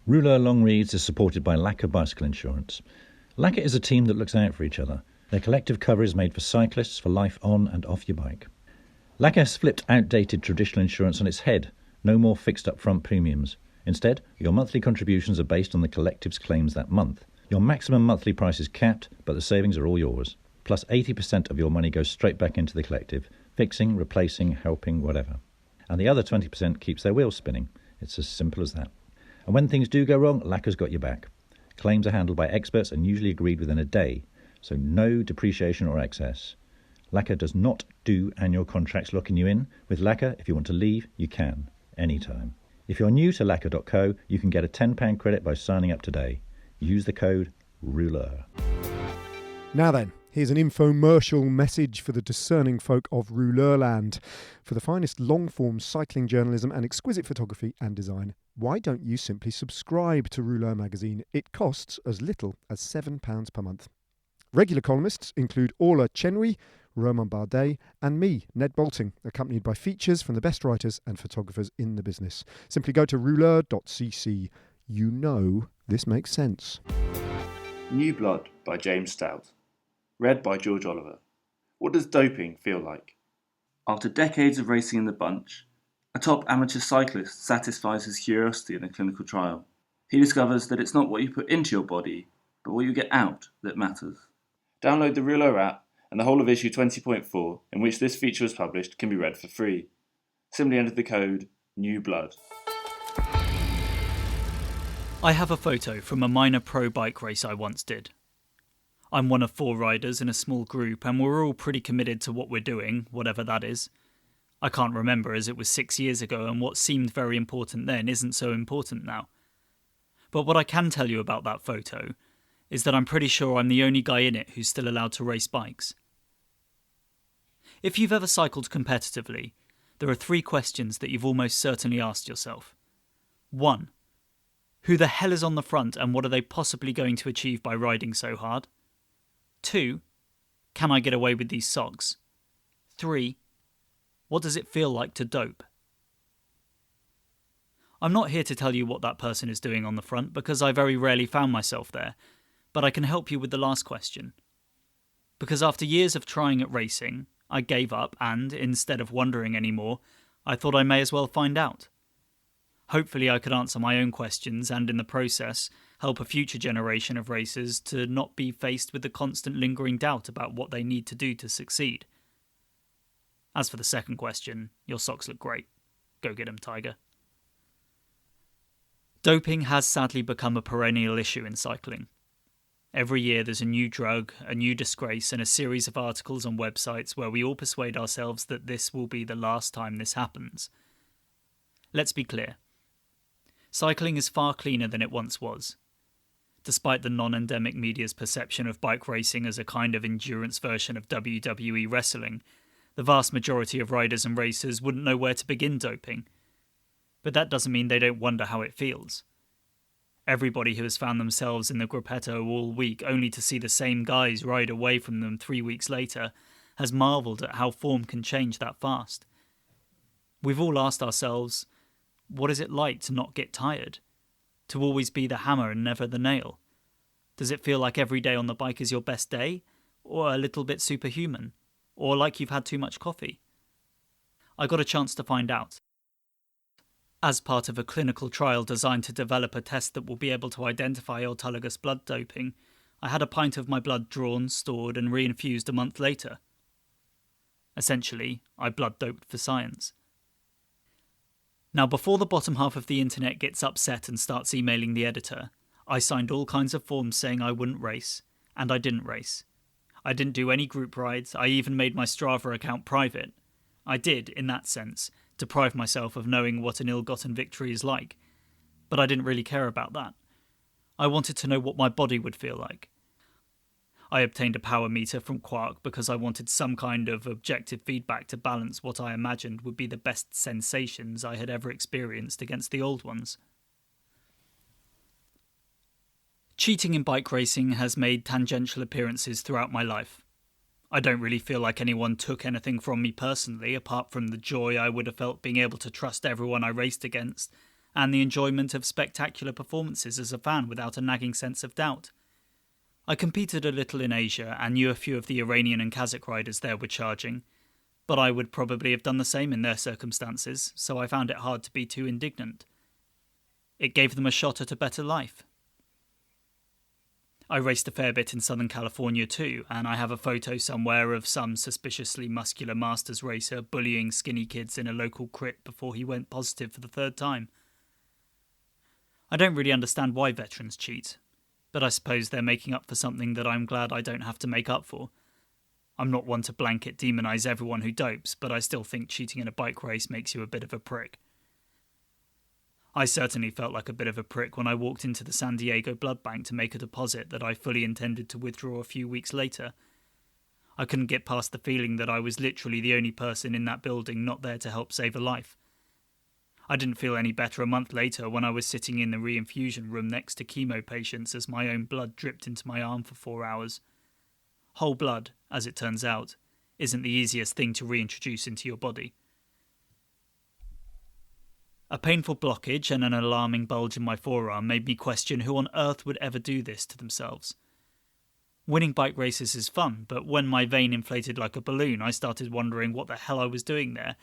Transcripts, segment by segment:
Rouleur Longreads is supported by Lacquer Bicycle Insurance. Lacquer is a team that looks out for each other. Their collective cover is made for cyclists for life on and off your bike. Lacquer has flipped outdated traditional insurance on its head. No more fixed upfront premiums. Instead, your monthly contributions are based on the collective's claims that month. Your maximum monthly price is capped, but the savings are all yours. Plus 80% of your money goes straight back into the collective, fixing, replacing, helping, whatever. And the other 20% keeps their wheels spinning. It's as simple as that. And when things do go wrong, Lacquer's got your back. Claims are handled by experts and usually agreed within a day, so no depreciation or excess. Lacquer does not do annual contracts locking you in. With Lacquer, if you want to leave, you can, anytime. If you're new to lacquer.co, you can get a £10 credit by signing up today. Use the code ROULEUR. Now then, here's an infomercial message for the discerning folk of Rouleurland. For the finest long-form cycling journalism and exquisite photography and design, why don't you simply subscribe to Rouleur magazine? It costs as little as £7 per month. Regular columnists include Orla Chenui, Roman Bardet and me, Ned Bolting, accompanied by features from the best writers and photographers in the business. Simply go to rouleur.cc. You know this makes sense. New Blood by James Stout. Read by George Oliver. What does doping feel like? After decades of racing in the bunch, a top amateur cyclist satisfies his curiosity in a clinical trial. He discovers that it's not what you put into your body, but what you get out that matters. Download the Rouleur app, and the whole of issue 20.4, in which this feature was published, can be read for free. Simply enter the code NEWBLOOD. I have a photo from a minor pro bike race I once did. I'm one of 4 riders in a small group, and we're all pretty committed to what we're doing, whatever that is. I can't remember, as it was 6 years ago, and what seemed very important then isn't so important now. But what I can tell you about that photo is that I'm pretty sure I'm the only guy in it who's still allowed to race bikes. If you've ever cycled competitively, there are 3 questions that you've almost certainly asked yourself. 1. Who the hell is on the front, and what are they possibly going to achieve by riding so hard? 2. Can I get away with these socks? 3. What does it feel like to dope? I'm not here to tell you what that person is doing on the front, because I very rarely found myself there, but I can help you with the last question. Because after years of trying at racing, I gave up and, instead of wondering anymore, I thought I may as well find out. Hopefully I could answer my own questions and, in the process, help a future generation of racers to not be faced with the constant lingering doubt about what they need to do to succeed. As for the second question, your socks look great. Go get 'em, Tiger. Doping has sadly become a perennial issue in cycling. Every year there's a new drug, a new disgrace, and a series of articles on websites where we all persuade ourselves that this will be the last time this happens. Let's be clear. Cycling is far cleaner than it once was. Despite the non-endemic media's perception of bike racing as a kind of endurance version of WWE wrestling, the vast majority of riders and racers wouldn't know where to begin doping. But that doesn't mean they don't wonder how it feels. Everybody who has found themselves in the gruppetto all week only to see the same guys ride away from them 3 weeks later has marvelled at how form can change that fast. We've all asked ourselves, what is it like to not get tired? To always be the hammer and never the nail? Does it feel like every day on the bike is your best day? Or a little bit superhuman? Or like you've had too much coffee? I got a chance to find out. As part of a clinical trial designed to develop a test that will be able to identify autologous blood doping, I had a pint of my blood drawn, stored and reinfused a month later. Essentially, I blood doped for science. Now, before the bottom half of the internet gets upset and starts emailing the editor, I signed all kinds of forms saying I wouldn't race, and I didn't race. I didn't do any group rides, I even made my Strava account private. I did, in that sense, deprive myself of knowing what an ill-gotten victory is like. But I didn't really care about that. I wanted to know what my body would feel like. I obtained a power meter from Quark because I wanted some kind of objective feedback to balance what I imagined would be the best sensations I had ever experienced against the old ones. Cheating in bike racing has made tangential appearances throughout my life. I don't really feel like anyone took anything from me personally, apart from the joy I would have felt being able to trust everyone I raced against, and the enjoyment of spectacular performances as a fan without a nagging sense of doubt. I competed a little in Asia and knew a few of the Iranian and Kazakh riders there were charging, but I would probably have done the same in their circumstances, so I found it hard to be too indignant. It gave them a shot at a better life. I raced a fair bit in Southern California too, and I have a photo somewhere of some suspiciously muscular masters racer bullying skinny kids in a local crit before he went positive for the third time. I don't really understand why veterans cheat, but I suppose they're making up for something that I'm glad I don't have to make up for. I'm not one to blanket demonise everyone who dopes, but I still think cheating in a bike race makes you a bit of a prick. I certainly felt like a bit of a prick when I walked into the San Diego blood bank to make a deposit that I fully intended to withdraw a few weeks later. I couldn't get past the feeling that I was literally the only person in that building not there to help save a life. I didn't feel any better a month later when I was sitting in the reinfusion room next to chemo patients as my own blood dripped into my arm for 4 hours. Whole blood, as it turns out, isn't the easiest thing to reintroduce into your body. A painful blockage and an alarming bulge in my forearm made me question who on earth would ever do this to themselves. Winning bike races is fun, but when my vein inflated like a balloon, I started wondering what the hell I was doing there,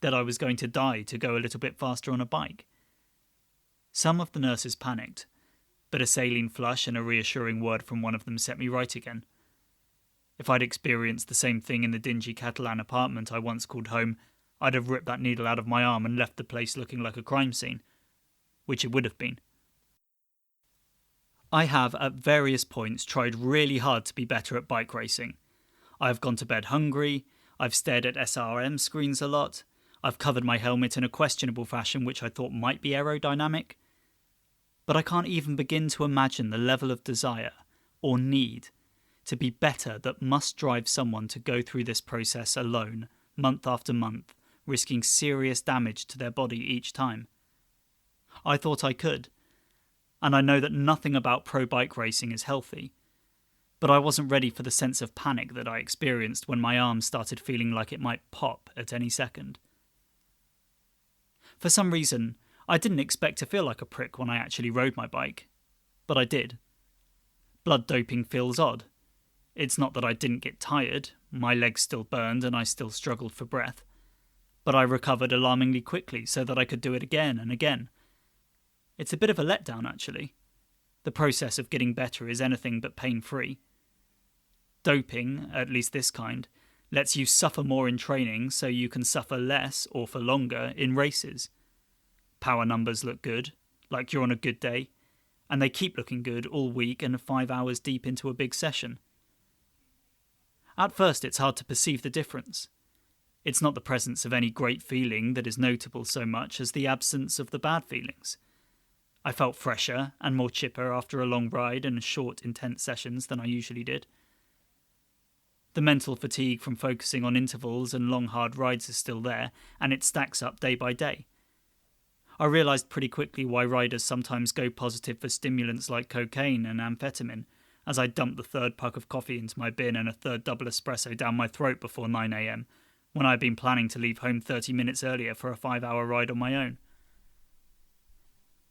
that I was going to die to go a little bit faster on a bike. Some of the nurses panicked, but a saline flush and a reassuring word from one of them set me right again. If I'd experienced the same thing in the dingy Catalan apartment I once called home, I'd have ripped that needle out of my arm and left the place looking like a crime scene, which it would have been. I have, at various points, tried really hard to be better at bike racing. I've gone to bed hungry, I've stared at SRM screens a lot, I've covered my helmet in a questionable fashion which I thought might be aerodynamic. But I can't even begin to imagine the level of desire, or need, to be better that must drive someone to go through this process alone, month after month, risking serious damage to their body each time. I thought I could, and I know that nothing about pro bike racing is healthy, but I wasn't ready for the sense of panic that I experienced when my arm started feeling like it might pop at any second. For some reason, I didn't expect to feel like a prick when I actually rode my bike, but I did. Blood doping feels odd. It's not that I didn't get tired, my legs still burned and I still struggled for breath, but I recovered alarmingly quickly so that I could do it again and again. It's a bit of a letdown, actually. The process of getting better is anything but pain-free. Doping, at least this kind, lets you suffer more in training so you can suffer less or for longer in races. Power numbers look good, like you're on a good day, and they keep looking good all week and 5 hours deep into a big session. At first it's hard to perceive the difference. It's not the presence of any great feeling that is notable so much as the absence of the bad feelings. I felt fresher and more chipper after a long ride and short, intense sessions than I usually did. The mental fatigue from focusing on intervals and long, hard rides is still there, and it stacks up day by day. I realised pretty quickly why riders sometimes go positive for stimulants like cocaine and amphetamine, as I dumped the third puck of coffee into my bin and a third double espresso down my throat before 9 a.m, when I had been planning to leave home 30 minutes earlier for a 5-hour ride on my own.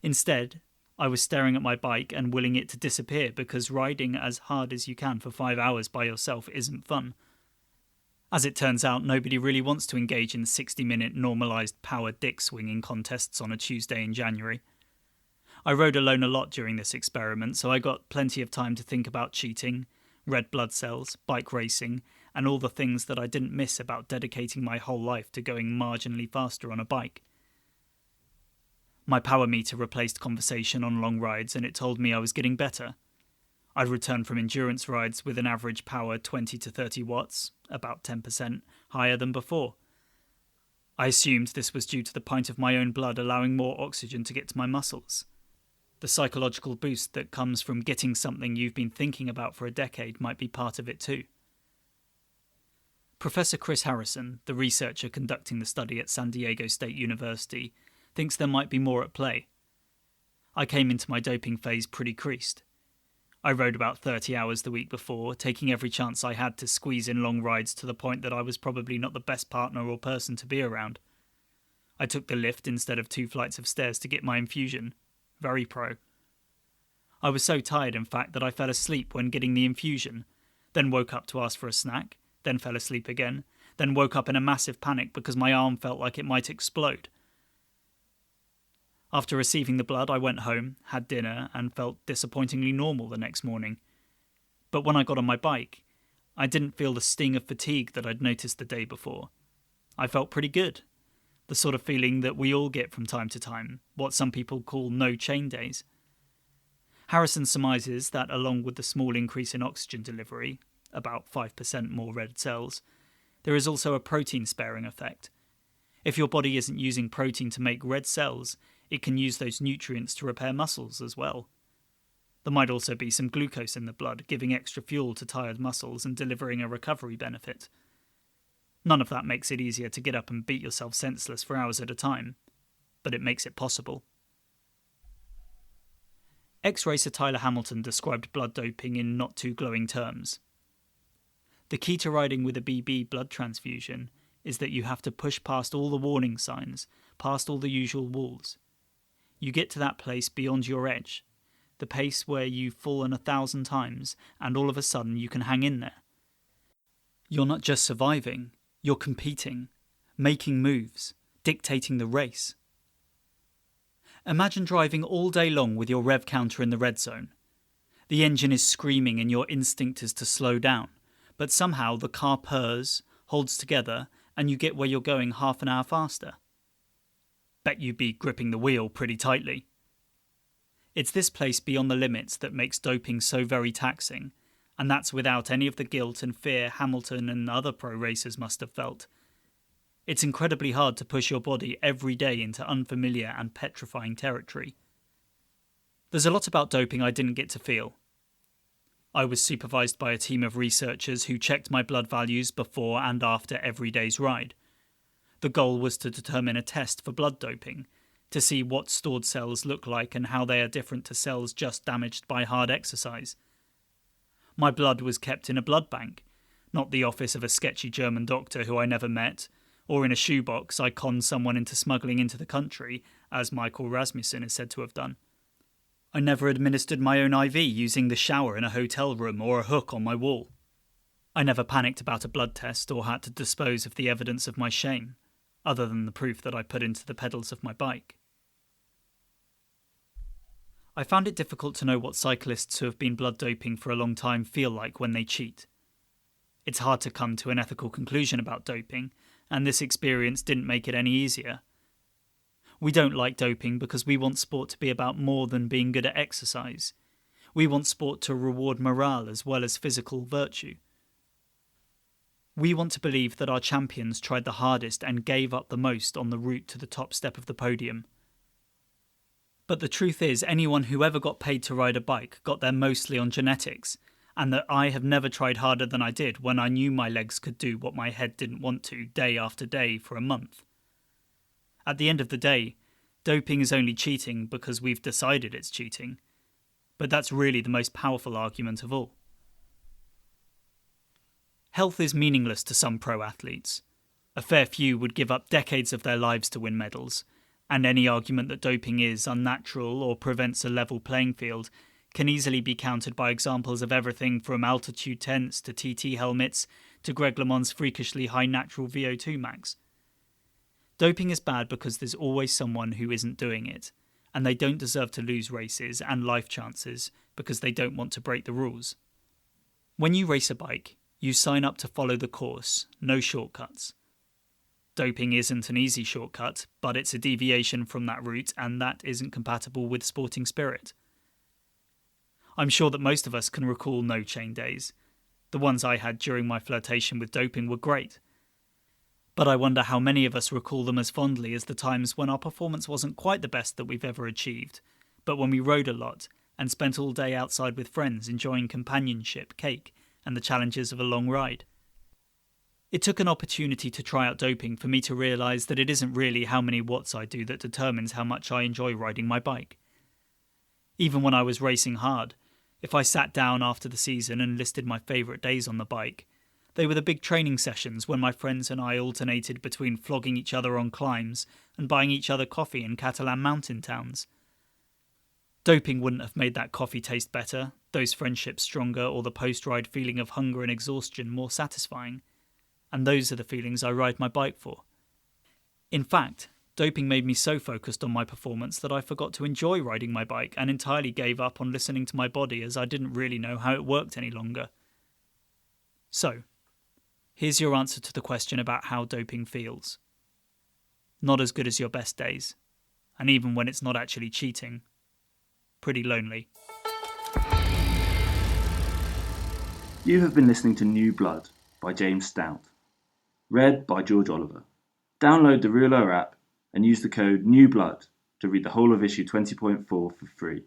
Instead, I was staring at my bike and willing it to disappear because riding as hard as you can for 5 hours by yourself isn't fun. As it turns out, nobody really wants to engage in 60-minute normalised power dick swinging contests on a Tuesday in January. I rode alone a lot during this experiment, so I got plenty of time to think about cheating, red blood cells, bike racing, and all the things that I didn't miss about dedicating my whole life to going marginally faster on a bike. My power meter replaced conversation on long rides and it told me I was getting better. I'd returned from endurance rides with an average power 20 to 30 watts, about 10% higher than before. I assumed this was due to the pint of my own blood allowing more oxygen to get to my muscles. The psychological boost that comes from getting something you've been thinking about for a decade might be part of it too. Professor Chris Harrison, the researcher conducting the study at San Diego State University, thinks there might be more at play. I came into my doping phase pretty creased. I rode about 30 hours the week before, taking every chance I had to squeeze in long rides to the point that I was probably not the best partner or person to be around. I took the lift instead of 2 flights of stairs to get my infusion. Very pro. I was so tired, in fact, that I fell asleep when getting the infusion, then woke up to ask for a snack, then fell asleep again, then woke up in a massive panic because my arm felt like it might explode. After receiving the blood, I went home, had dinner, and felt disappointingly normal the next morning. But when I got on my bike, I didn't feel the sting of fatigue that I'd noticed the day before. I felt pretty good. The sort of feeling that we all get from time to time, what some people call no-chain days. Harrison surmises that along with the small increase in oxygen delivery, about 5% more red cells, there is also a protein-sparing effect. If your body isn't using protein to make red cells, it can use those nutrients to repair muscles as well. There might also be some glucose in the blood, giving extra fuel to tired muscles and delivering a recovery benefit. None of that makes it easier to get up and beat yourself senseless for hours at a time, but it makes it possible. Ex-racer Tyler Hamilton described blood doping in not too glowing terms. The key to riding with a BB blood transfusion is that you have to push past all the warning signs, past all the usual walls. You get to that place beyond your edge, the pace where you've fallen 1,000 times, and all of a sudden you can hang in there. You're not just surviving, you're competing, making moves, dictating the race. Imagine driving all day long with your rev counter in the red zone. The engine is screaming and your instinct is to slow down, but somehow the car purrs, holds together, and you get where you're going half an hour faster. Bet you'd be gripping the wheel pretty tightly. It's this place beyond the limits that makes doping so very taxing, and that's without any of the guilt and fear Hamilton and other pro racers must have felt. It's incredibly hard to push your body every day into unfamiliar and petrifying territory. There's a lot about doping I didn't get to feel. I was supervised by a team of researchers who checked my blood values before and after every day's ride. The goal was to determine a test for blood doping, to see what stored cells look like and how they are different to cells just damaged by hard exercise. My blood was kept in a blood bank, not the office of a sketchy German doctor who I never met, or in a shoebox I conned someone into smuggling into the country, as Michael Rasmussen is said to have done. I never administered my own IV using the shower in a hotel room or a hook on my wall. I never panicked about a blood test or had to dispose of the evidence of my shame, other than the proof that I put into the pedals of my bike. I found it difficult to know what cyclists who have been blood doping for a long time feel like when they cheat. It's hard to come to an ethical conclusion about doping, and this experience didn't make it any easier. We don't like doping because we want sport to be about more than being good at exercise. We want sport to reward morale as well as physical virtue. We want to believe that our champions tried the hardest and gave up the most on the route to the top step of the podium. But the truth is, anyone who ever got paid to ride a bike got there mostly on genetics, and that I have never tried harder than I did when I knew my legs could do what my head didn't want to day after day for a month. At the end of the day, doping is only cheating because we've decided it's cheating. But that's really the most powerful argument of all. Health is meaningless to some pro athletes. A fair few would give up decades of their lives to win medals, and any argument that doping is unnatural or prevents a level playing field can easily be countered by examples of everything from altitude tents to TT helmets to Greg LeMond's freakishly high natural VO2 max. Doping is bad because there's always someone who isn't doing it, and they don't deserve to lose races and life chances because they don't want to break the rules. When you race a bike, you sign up to follow the course, no shortcuts. Doping isn't an easy shortcut, but it's a deviation from that route, and that isn't compatible with sporting spirit. I'm sure that most of us can recall no-chain days. The ones I had during my flirtation with doping were great. But I wonder how many of us recall them as fondly as the times when our performance wasn't quite the best that we've ever achieved, but when we rode a lot and spent all day outside with friends enjoying companionship, cake, and the challenges of a long ride. It took an opportunity to try out doping for me to realise that it isn't really how many watts I do that determines how much I enjoy riding my bike. Even when I was racing hard, if I sat down after the season and listed my favourite days on the bike, They were the big training sessions when my friends and I alternated between flogging each other on climbs and buying each other coffee in Catalan mountain towns. Doping wouldn't have made that coffee taste better, those friendships stronger, or the post-ride feeling of hunger and exhaustion more satisfying. And those are the feelings I ride my bike for. In fact, doping made me so focused on my performance that I forgot to enjoy riding my bike and entirely gave up on listening to my body, as I didn't really know how it worked any longer. So, here's your answer to the question about how doping feels. Not as good as your best days, and even when it's not actually cheating, pretty lonely. You have been listening to New Blood by James Stout, read by George Oliver. Download the Rouleur app and use the code NEWBLOOD to read the whole of issue 20.4 for free.